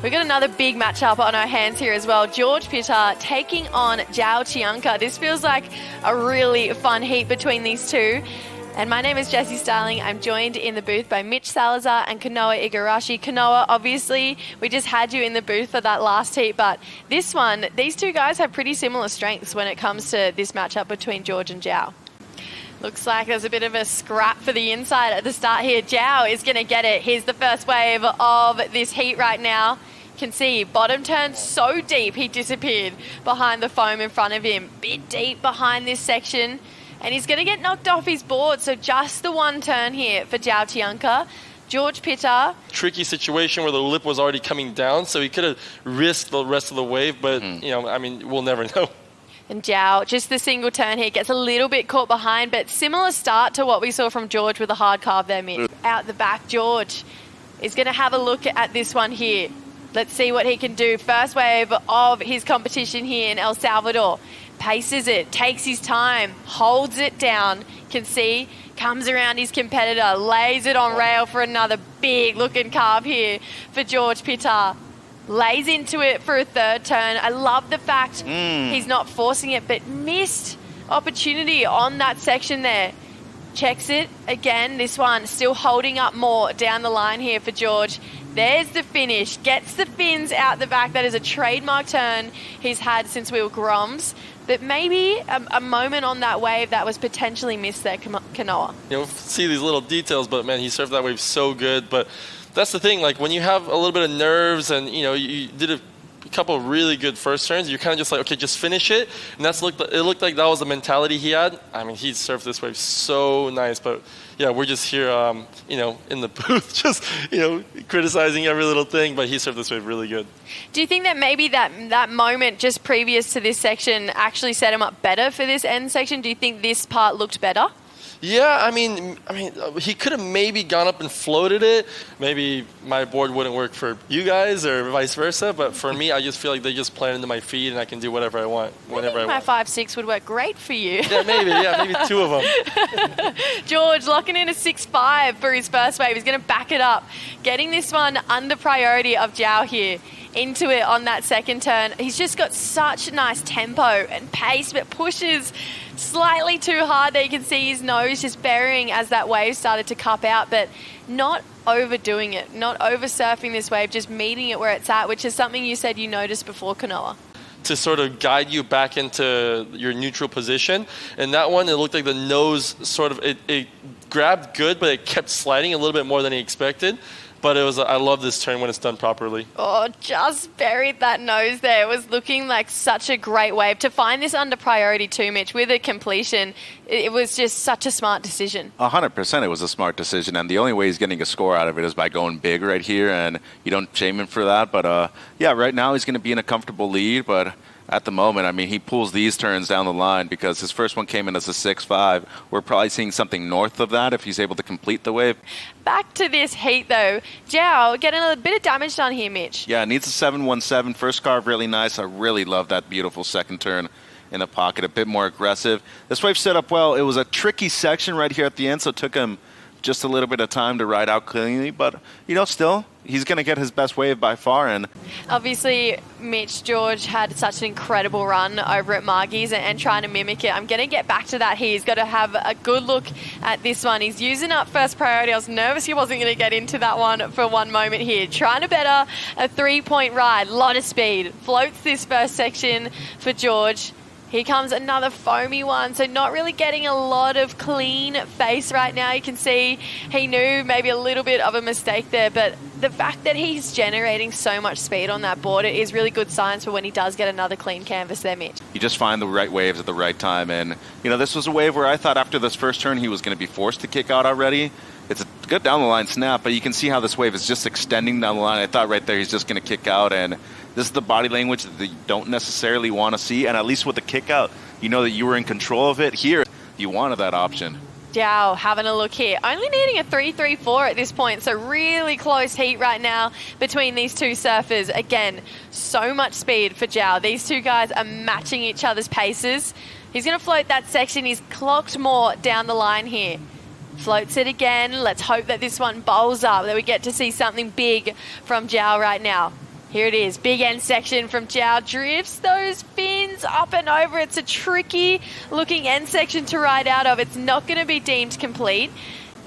We've got another big matchup on our hands here as well. George Pittar taking on Joao Chianca. This feels like a really fun heat between these two. And my name is Jessie Starling. I'm joined in the booth by Mitch Salazar and Kanoa Igarashi. Kanoa, obviously, we just had you in the booth for that last heat, but this one, these two guys have pretty similar strengths when it comes to this matchup between George and Joao. Looks like there's a bit of a scrap for the inside at the start here. Joao is going to get it. Here's the first wave of this heat right now. You can see bottom turned so deep he disappeared behind the foam in front of him. Bit deep behind this section. And he's going to get knocked off his board. So just the one turn here for Joao Chianca. George Pittar. Tricky situation where the lip was already coming down, so he could have risked the rest of the wave, but, you know, I mean, we'll never know. And Joao, just the single turn here, gets a little bit caught behind, but similar start to what we saw from George with a hard carve there, Mitch. Out the back, George is going to have a look at this one here. Let's see what he can do. First wave of his competition here in El Salvador. Paces it, takes his time, holds it down. Can see, comes around his competitor, lays it on rail for another big looking carve here for George Pittar. Lays into it for a third turn. I love the fact he's not forcing it, but missed opportunity on that section there. Checks it again. This one still holding up more down the line here for George. There's the finish. Gets the fins out the back. That is a trademark turn he's had since we were Groms. But maybe a moment on that wave that was potentially missed there, Kanoa. You know, see these little details, but man, he surfed that wave so good. But that's the thing, like when you have a little bit of nerves and, you know, you did a couple of really good first turns, you're kind of just like, okay, just finish it. And it looked like that was the mentality he had. I mean, he surfed this wave so nice, but yeah, we're just here, you know, in the booth, just, you know, criticizing every little thing, but he surfed this wave really good. Do you think that maybe that moment just previous to this section actually set him up better for this end section? Do you think this part looked better? Yeah, I mean, he could have maybe gone up and floated it. Maybe my board wouldn't work for you guys or vice versa, but for me, I just feel like they just plan into my feed and I can do whatever I want, whenever I want. My 5.6 would work great for you. Yeah, maybe two of them. George locking in a 6.5 for his first wave. He's going to back it up. Getting this one under priority of Joao here. Into it on that second turn. He's just got such nice tempo and pace, but pushes slightly too hard there. You can see his nose just burying as that wave started to cup out, but not overdoing it, not over surfing this wave, just meeting it where it's at, which is something you said you noticed before, Kanoa. To sort of guide you back into your neutral position. And that one, it looked like the nose sort of, it grabbed good, but it kept sliding a little bit more than he expected. But I love this turn when it's done properly. Oh, just buried that nose there. It was looking like such a great wave. To find this under priority too, Mitch, with a completion, it was just such a smart decision. 100% it was a smart decision, and the only way he's getting a score out of it is by going big right here, and you don't shame him for that. But yeah, right now he's going to be in a comfortable lead, but at the moment, I mean, he pulls these turns down the line because his first one came in as a 6.5. We're probably seeing something north of that if he's able to complete the wave. Back to this heat, though. Joao getting a bit of damage done here, Mitch. Yeah, needs a 7.17. First carve, really nice. I really love that beautiful second turn in the pocket, a bit more aggressive. This wave set up well. It was a tricky section right here at the end, so it took him just a little bit of time to ride out cleanly. But, you know, still, he's going to get his best wave by far. And obviously, Mitch, George had such an incredible run over at Margie's and trying to mimic it. I'm going to get back to that here. He's got to have a good look at this one. He's using up first priority. I was nervous he wasn't going to get into that one for one moment here. Trying to better a 3-point ride. Lot of speed. Floats this first section for George. Here comes another foamy one, so not really getting a lot of clean face right now. You can see he knew maybe a little bit of a mistake there, but the fact that he's generating so much speed on that board, it is really good signs for when he does get another clean canvas there, Mitch. You just find the right waves at the right time, and you know, this was a wave where I thought after this first turn he was going to be forced to kick out already. It's a good down the line snap, but you can see how this wave is just extending down the line. I thought right there he's just going to kick out, and this is the body language that you don't necessarily want to see, and at least with the kick out, you know that you were in control of it. Here, you wanted that option. Joao having a look here. Only needing a 3.34 at this point, so really close heat right now between these two surfers. Again, so much speed for Joao. These two guys are matching each other's paces. He's going to float that section. He's clocked more down the line here. Floats it again. Let's hope that this one bowls up, that we get to see something big from Joao right now. Here it is, big end section from Joao. Drifts those fins up and over. It's a tricky looking end section to ride out of. It's not going to be deemed complete.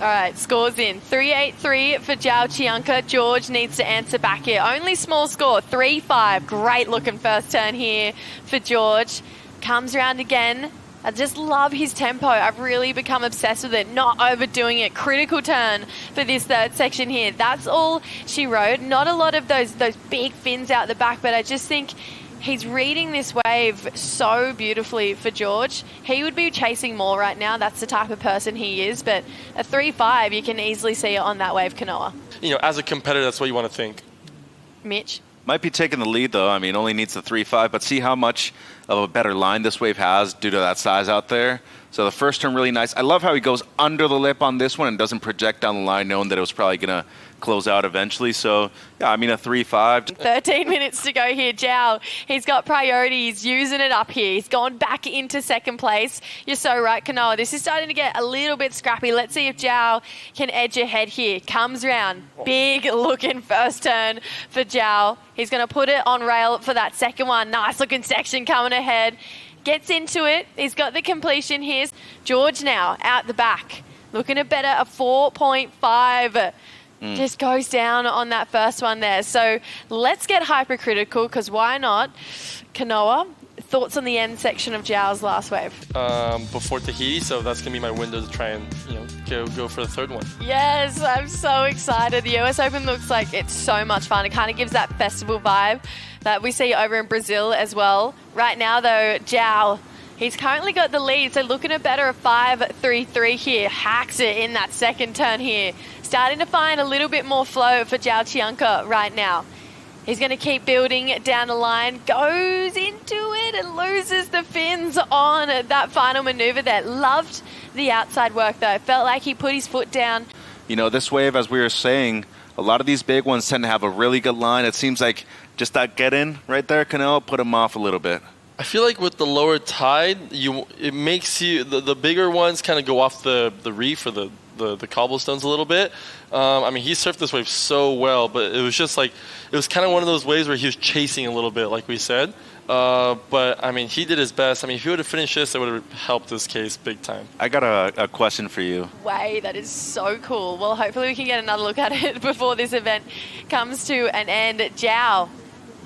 All right, scores in. 3-8-3 for Joao Chianca. George needs to answer back here. Only small score, 3-5. Great looking first turn here for George. Comes around again. I just love his tempo. I've really become obsessed with it. Not overdoing it. Critical turn for this third section here. That's all she rode. Not a lot of those big fins out the back, but I just think he's reading this wave so beautifully for George. He would be chasing more right now. That's the type of person he is. But a 3-5, you can easily see it on that wave, Kanoa. You know, as a competitor, that's what you want to think. Mitch? Might be taking the lead, though. I mean, only needs the 3-5, but see how much of a better line this wave has due to that size out there. So the first turn, really nice. I love how he goes under the lip on this one and doesn't project down the line, knowing that it was probably going to close out eventually. So, yeah, I mean, a 3-5. 13 minutes to go here. Joao, he's got priority. He's using it up here. He's gone back into second place. You're so right, Kanoa. This is starting to get a little bit scrappy. Let's see if Joao can edge ahead here. Comes round. Big looking first turn for Joao. He's going to put it on rail for that second one. Nice looking section coming ahead. Gets into it. He's got the completion here. George now out the back. Looking at better, a 4.5. Just goes down on that first one there. So let's get hypercritical, because why not? Kanoa, thoughts on the end section of Joao's last wave? Before Tahiti, so that's going to be my window to try and, go for the third one. Yes, I'm so excited. The US Open looks like it's so much fun. It kind of gives that festival vibe that we see over in Brazil as well. Right now, though, Joao, he's currently got the lead, so looking at better, a 5-3-3 here. Hacks it in that second turn here. Starting to find a little bit more flow for Joao Chianca right now. He's going to keep building down the line, goes into it and loses the fins on that final maneuver there. Loved the outside work, though. Felt like he put his foot down. You know, this wave, as we were saying, a lot of these big ones tend to have a really good line. It seems like just that get in right there, Kanoa, put him off a little bit. I feel like with the lower tide, it makes you the bigger ones kind of go off the reef or the cobblestones a little bit. I mean, he surfed this wave so well, but it was just like, it was kind of one of those waves where he was chasing a little bit, like we said. But I mean, he did his best. I mean, if he would have finished this, it would have helped his case big time. I got a question for you. Way, that is so cool. Well, hopefully we can get another look at it before this event comes to an end. Joao,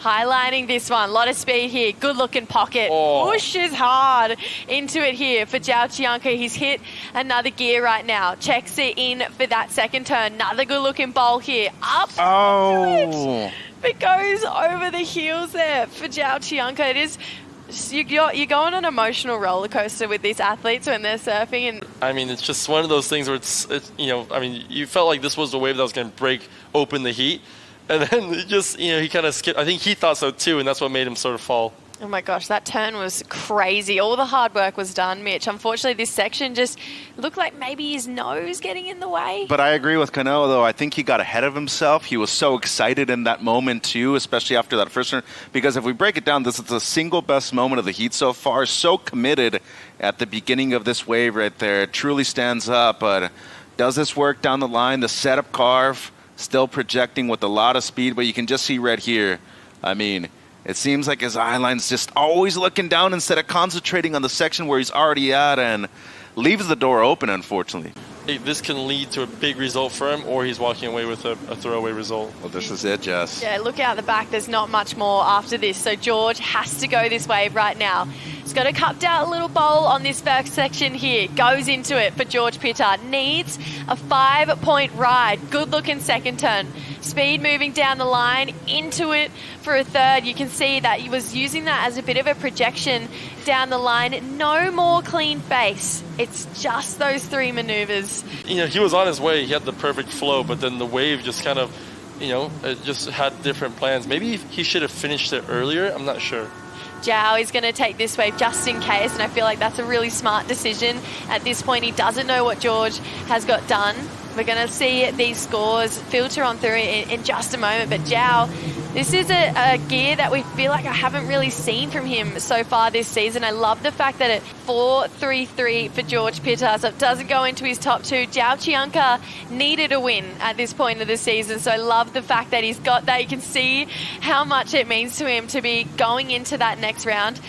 highlighting this one. A lot of speed here. Good looking pocket. Pushes hard into it here for Joao Chianca. He's hit another gear right now. Checks it in for that second turn. Another good looking bowl here. Up. Oh. It goes over the heels there for Joao Chianca. It is, you're going on an emotional roller coaster with these athletes when they're surfing. And I mean, it's just one of those things where it's I mean, you felt like this was the wave that was going to break open the heat. And then it just, he kind of skipped. I think he thought so too, and that's what made him sort of fall. Oh my gosh, that turn was crazy. All the hard work was done, Mitch. Unfortunately, this section just looked like maybe his nose getting in the way. But I agree with Kanoa, though. I think he got ahead of himself. He was so excited in that moment, too, especially after that first turn. Because if we break it down, this is the single best moment of the heat so far. So committed at the beginning of this wave right there. It truly stands up. But does this work down the line? The setup carve, still projecting with a lot of speed. But you can just see right here, I mean, it seems like his eye line's just always looking down instead of concentrating on the section where he's already at, and leaves the door open, unfortunately. This can lead to a big result for him, or he's walking away with a throwaway result. Well, this is it, Jess. Yeah, look out the back. There's not much more after this. So George has to go this wave right now. He's got to cut out a little bowl on this first section here. Goes into it for George Pittar. Needs a 5-point ride. Good looking second turn. Speed moving down the line, into it for a third. You can see that he was using that as a bit of a projection down the line. No more clean face. It's just those three maneuvers. He was on his way. He had the perfect flow, but then the wave just kind of, it just had different plans. Maybe he should have finished it earlier. I'm not sure. Joao is going to take this wave just in case, and I feel like that's a really smart decision. At this point, he doesn't know what George has got done. We're going to see these scores filter on through in just a moment, but Joao This is a gear that we feel like I haven't really seen from him so far this season. I love the fact that it 4-3-3 for George Pittar, so it doesn't go into his top two. Joao Chianca needed a win at this point of the season, so I love the fact that he's got that. You can see how much it means to him to be going into that next round.